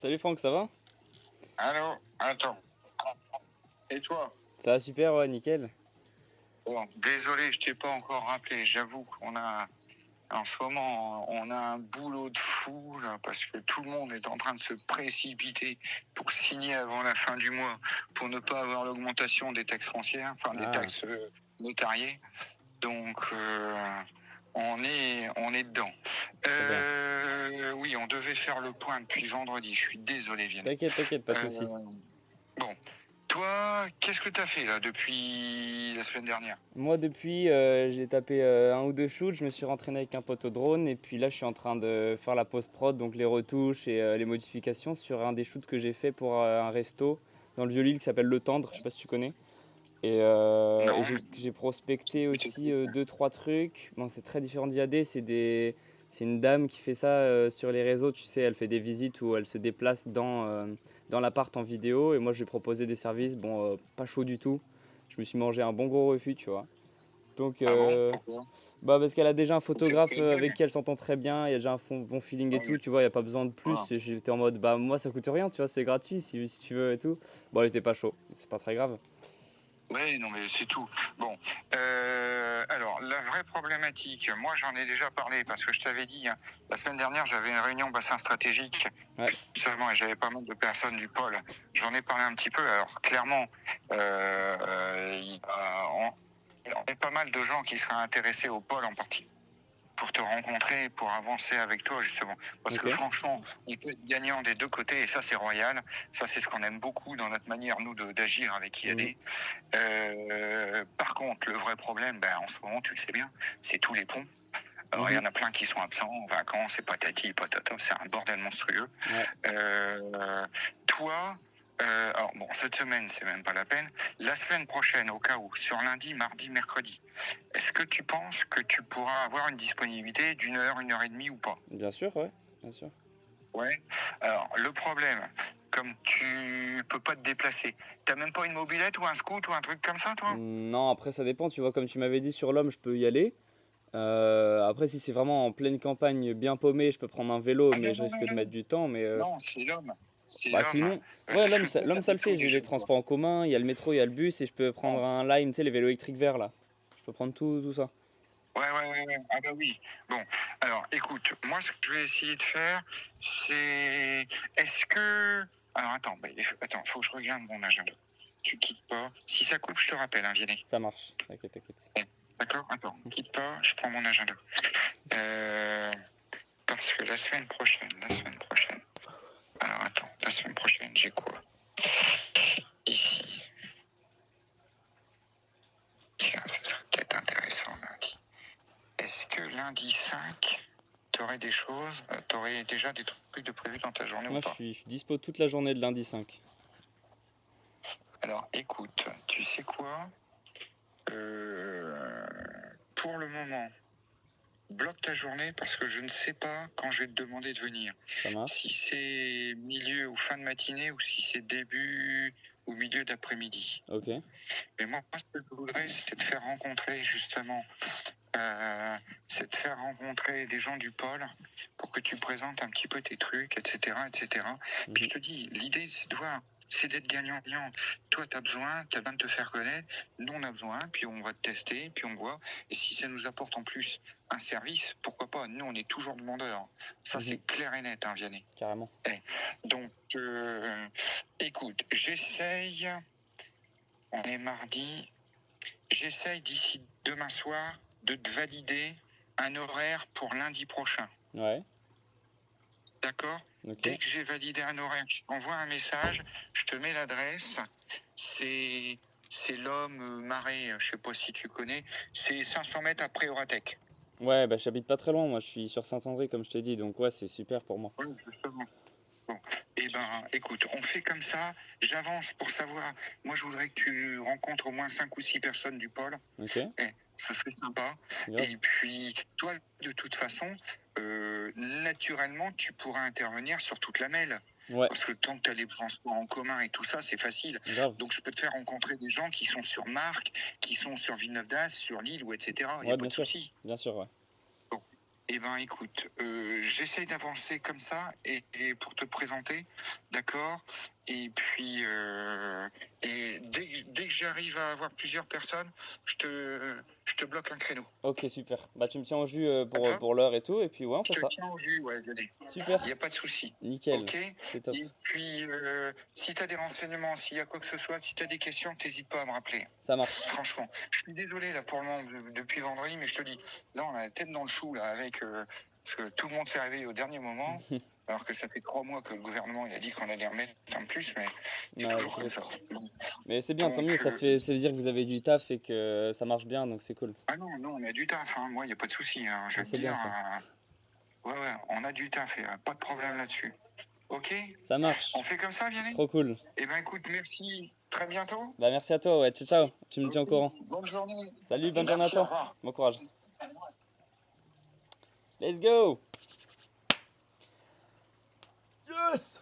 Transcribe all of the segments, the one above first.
Salut Franck, ça va? Allô? Attends. Et toi? Ça va super, ouais, nickel. Bon, désolé, je t'ai pas encore rappelé. J'avoue qu'on a, en ce moment, on a un boulot de fou, là, parce que tout le monde est en train de se précipiter pour signer avant la fin du mois, pour ne pas avoir l'augmentation des taxes foncières, enfin, des Ah, taxes notariées. Donc, on est dedans. trop bien. Oui, on devait faire le point depuis vendredi. Je suis désolé, Vianney. T'inquiète, t'inquiète, pas de Euh, souci. bon, toi, qu'est-ce que tu as fait là depuis la semaine dernière? Moi, depuis, j'ai tapé un ou deux shoots, je me suis rentraîné avec un pote au drone, et puis là, je suis en train de faire la post-prod, donc les retouches et les modifications sur un des shoots que j'ai fait pour un resto dans le Vieux-Lille qui s'appelle Le Tendre, je sais pas si tu connais. Et Non, j'ai prospecté mais qu'est-ce que aussi tu fais? deux, trois trucs. Bon, c'est très différent d'IAD, c'est une dame qui fait ça sur les réseaux, tu sais, elle fait des visites où elle se déplace dans l'appart en vidéo, et moi je lui ai proposé des services, bon, pas chaud du tout. Je me suis mangé un bon gros refus, tu vois. Donc, Ah bon? Pourquoi? bah parce qu'elle a déjà un C'est photographe très blague. avec qui elle s'entend très bien, il y a déjà un bon feeling Ah et oui. tout, tu vois, il n'y a pas besoin de Ah. plus. Et j'étais en mode, bah moi ça coûte rien, tu vois, c'est gratuit si tu veux et tout. Bon, elle était pas chaud, c'est pas très grave. Ouais, non, mais c'est tout. Bon, alors, la vraie problématique, moi j'en ai déjà parlé parce que je t'avais dit, hein, la semaine dernière, j'avais une réunion bassin stratégique, Ouais. seulement, et j'avais pas mal de personnes du pôle. J'en ai parlé un petit peu. Alors, clairement, il y a pas mal de gens qui seraient intéressés au pôle en partie pour te rencontrer, pour avancer avec toi justement. Parce que Ok. franchement, on peut être gagnant des deux côtés et ça c'est royal. Ça c'est ce qu'on aime beaucoup dans notre manière nous d'agir avec Mhm. IAD. Par contre, le vrai problème, ben, en ce moment, tu le sais bien, c'est tous les ponts. Alors, il y Mhm. en a plein qui sont absents en vacances, c'est patati, patata, c'est un bordel monstrueux. Ouais. Toi, alors bon, cette semaine, c'est même pas la peine. La semaine prochaine, au cas où, sur lundi, mardi, mercredi, est-ce que tu penses que tu pourras avoir une disponibilité d'une heure et demie ou pas? Bien sûr, ouais. Bien sûr. Ouais. Alors, le problème, comme tu peux pas te déplacer, t'as même pas une mobilette ou un scoot ou un truc comme ça, toi? Non, après ça dépend, tu vois, comme tu m'avais dit sur l'homme, je peux y aller. Après, si c'est vraiment en pleine campagne, bien paumé, je peux prendre un vélo, Ah mais non, je non, non, risque de non. mettre du temps. Non, c'est l'homme. C'est Bah l'homme. sinon, ouais, Parce que toi, l'homme ça le t'habites où fait. J'ai déjà, les toi? transports en commun, il y a le métro, il y a le bus, et je peux prendre Bon. un Lime, tu sais, les vélos électriques verts là. Je peux prendre tout ça. Ouais, ouais, ouais, ouais. Ah bah oui. Bon, alors écoute, moi ce que je vais essayer de faire, c'est... Est-ce que... Alors attends, attends, faut que je regarde mon agenda. Tu quittes pas. Si ça coupe, je te rappelle, hein, Vianney. Ça marche, t'inquiète, t'inquiète. D'accord? Attends, quitte pas, je prends mon agenda. Euh, Parce que la semaine prochaine... Alors attends, la semaine prochaine, j'ai quoi? Ici. Tiens, ça serait peut-être intéressant lundi. Est-ce que lundi 5, tu aurais des choses, tu aurais déjà des trucs de prévu dans ta journée ou Moi, pas? je suis dispo toute la journée de lundi 5. Alors écoute, tu sais quoi? Euh, pour le moment, bloque ta journée parce que je ne sais pas quand je vais te demander de venir. Ça Si marche. c'est milieu ou fin de matinée ou si c'est début ou milieu d'après-midi. Ok. Mais moi, ce que je voudrais, c'est te faire rencontrer justement c'est de faire rencontrer des gens du pôle pour que tu présentes un petit peu tes trucs, etc., etc. Puis Mhm. je te dis, l'idée, c'est de voir, c'est d'être gagnant-gagnant. Toi, tu as besoin de te faire connaître. Nous, on a besoin, puis on va te tester, puis on voit. Et si ça nous apporte en plus un service, pourquoi pas? Nous, on est toujours demandeurs. Ça, Mhm. c'est clair et net, hein, Vianney. Carrément. Donc, écoute, j'essaye, on est mardi, j'essaye d'ici demain soir de te valider un horaire pour lundi prochain. Ouais. D'accord? Ok. Dès que j'ai validé un horaire, je t'envoie un message, je te mets l'adresse. C'est, c'est l'homme marais, je sais pas si tu connais. C'est 500 mètres après Oratec. Ouais, bah j'habite pas très loin, moi je suis sur Saint-André comme je t'ai dit, donc ouais, c'est super pour moi. Oui, justement. Bon, eh ben, écoute, on fait comme ça. J'avance pour savoir. Moi, je voudrais que tu rencontres au moins 5 ou 6 personnes du pôle. Ok. Ça serait sympa. Grave. Et puis, toi, de toute façon, naturellement, tu pourras intervenir sur toute la mêle. Ouais, Parce que tant que tu as les transports en commun et tout ça, c'est facile. grave. Donc, je peux te faire rencontrer des gens qui sont sur Marc, qui sont sur Villeneuve d'Ascq, sur Lille, ou etc. Il n'y Ouais, a pas de souci. bien sûr, ouais. Bon. Eh ben, écoute, j'essaye d'avancer comme ça et pour te présenter, d'accord? Et puis, dès que j'arrive à avoir plusieurs personnes, je te bloque un créneau. Ok, super. Bah, tu me tiens au jus Ça te va? pour l'heure et tout, et puis ouais, on Je fait te ça. tiens au jus, ouais, je l'ai. Il n'y Super, a pas de souci. nickel, Ok? c'est top. Et puis, si tu as des renseignements, s'il y a quoi que ce soit, si tu as des questions, n'hésite pas à me rappeler. Ça marche. Franchement, je suis désolé là pour le moment depuis vendredi, mais je te dis, là on a la tête dans le chou là avec parce que tout le monde s'est réveillé au dernier moment, alors que ça fait 3 mois que le gouvernement il a dit qu'on allait remettre un plus, mais c'est Ouais, toujours comme ça. peut-être. Mais c'est bien, tant mieux, Donc, ça veut dire que vous avez du taf et que ça marche bien, donc c'est cool. ah non, non, on a du taf, hein. Moi il n'y a pas de souci, hein. Je Ah, vais te c'est dire, bien ça. ouais, ouais, on a du taf et pas de problème là-dessus. Ok? Ça marche. On fait comme ça, Vianney? Trop cool. Eh ben écoute, merci, très bientôt. Bah, merci à toi, ouais, ciao, ciao. Tu me tiens au Ok, courant. bonne journée. Salut, bonne journée à Merci, au toi. revoir. Bon courage. Let's go! Yes!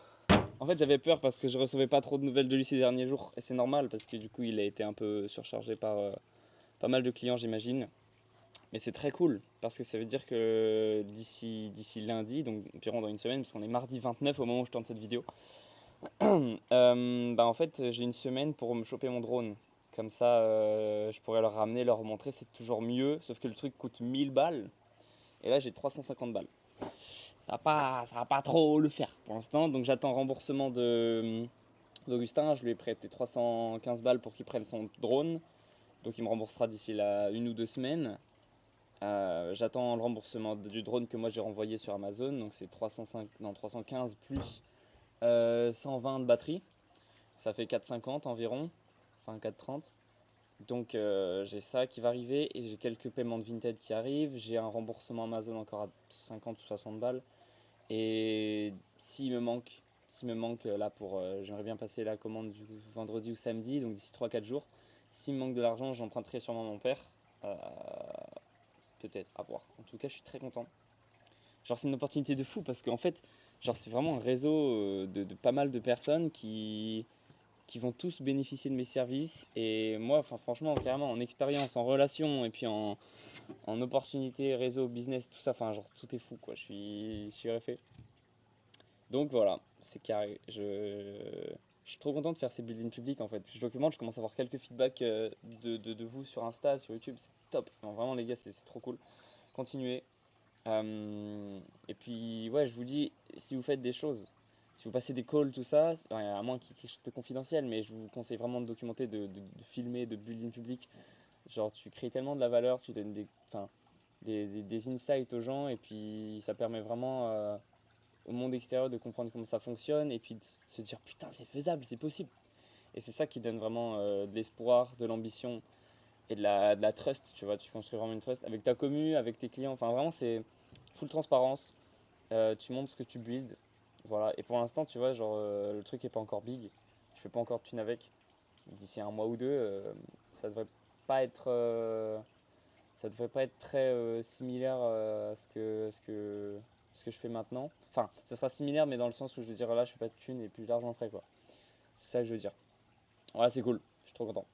En fait, j'avais peur parce que je recevais pas trop de nouvelles de lui ces derniers jours. Et c'est normal parce que du coup, il a été un peu surchargé par pas mal de clients, j'imagine. Mais c'est très cool parce que ça veut dire que d'ici lundi, donc environ dans une semaine, parce qu'on est mardi 29 au moment où je tourne cette vidéo, bah en fait, j'ai une semaine pour me choper mon drone. Comme ça, je pourrais leur ramener, leur montrer, c'est toujours mieux. Sauf que le truc coûte 1000 balles. Et là, j'ai 350 balles. Ça va pas trop le faire pour l'instant. Donc j'attends remboursement d'Augustin. Je lui ai prêté 315 balles pour qu'il prenne son drone. Donc il me remboursera d'ici là 1 ou 2 semaines. J'attends le remboursement du drone que moi j'ai renvoyé sur Amazon. Donc c'est 315 plus 120 de batterie. Ça fait 4,50 environ. Enfin 4,30. Donc j'ai ça qui va arriver et j'ai quelques paiements de Vinted qui arrivent. J'ai un remboursement Amazon encore à 50 ou 60 balles. Et s'il me manque là j'aimerais bien passer la commande du vendredi ou samedi, donc d'ici 3 4 jours. S'il me manque de l'argent, j'emprunterai sûrement mon père. Euh, Peut-être, à voir. En tout cas, je suis très content. Genre, c'est une opportunité de fou parce qu'en fait, genre, c'est vraiment un réseau de pas mal de personnes qui vont tous bénéficier de mes services. Et moi, enfin, franchement, carrément, en expérience, en relation et puis en opportunité, réseau, business, tout ça, enfin, genre, tout est fou, quoi. Je suis refait. Donc voilà, c'est carré. Je suis trop content de faire ces buildings publics en fait. Je documente, je commence à avoir quelques feedbacks de vous sur Insta, sur YouTube, c'est top. Non, vraiment les gars, c'est trop cool. Continuez. Et puis ouais, je vous dis, si vous faites des choses, si vous passez des calls, tout ça, à moins qu'il y ait quelque chose de confidentiel, mais je vous conseille vraiment de documenter, de filmer, de building public. Genre tu crées tellement de la valeur, tu donnes enfin, des insights aux gens et puis ça permet vraiment au monde extérieur de comprendre comment ça fonctionne et puis de se dire putain c'est faisable, c'est possible. Et c'est ça qui donne vraiment de l'espoir, de l'ambition et de la trust, tu vois, tu construis vraiment une trust avec ta commu, avec tes clients, enfin vraiment c'est full transparence, tu montres ce que tu builds, voilà, et pour l'instant tu vois genre le truc est pas encore big, je fais pas encore de thune avec, d'ici un mois ou deux ça devrait pas être ça devrait pas être très similaire à ce que je fais maintenant. Enfin, ça sera similaire, mais dans le sens où je veux dire là, je fais pas de thunes et plus tard j'en ferai quoi. C'est ça que je veux dire. Voilà, c'est cool. Je suis trop content.